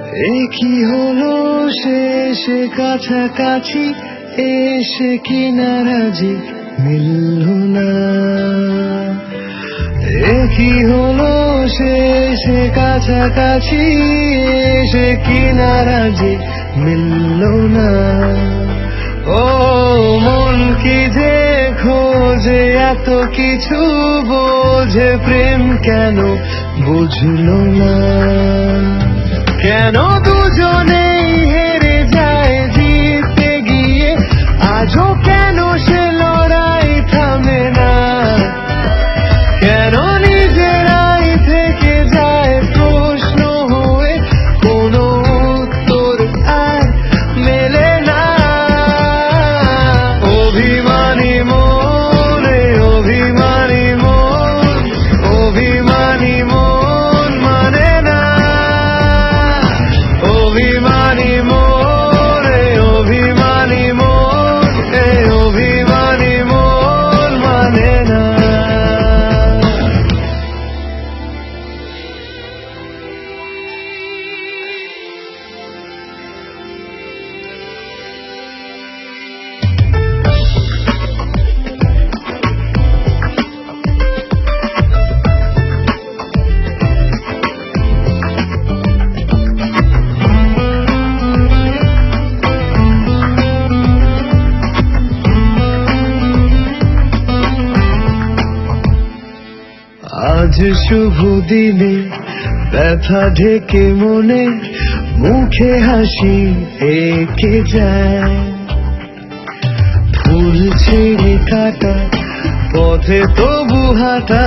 কি হলো শেষে কাছাকাছি এসে কি নারাজি মিলল না। কি হলো শেষে কাছাকাছি এসে কি নারাজি মিলল না। ও মন কি যে খোঁজে এত কিছু বোঝে প্রেম কেন বুঝলো না। কেন দুজনেই হেরে যায় জিততে গিয়ে আজও কেন সে লড়াই থামে না। কেন নিজেরাই থেকে যায় প্রশ্ন হয়ে কোনো উত্তর আর মেলে না। অভিমানী মন অভিমানী মন অভিমানী মন মানে না। অভিমানী মন অভিমানী মন অভিমানী মন মানে না। আজ শুভ দিনে ব্যথা ঢেকে মনে মুখে হাসি এঁকে যায়। ফুল ছেড়ে কাটা পথে তবু হাঁটা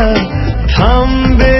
থামবে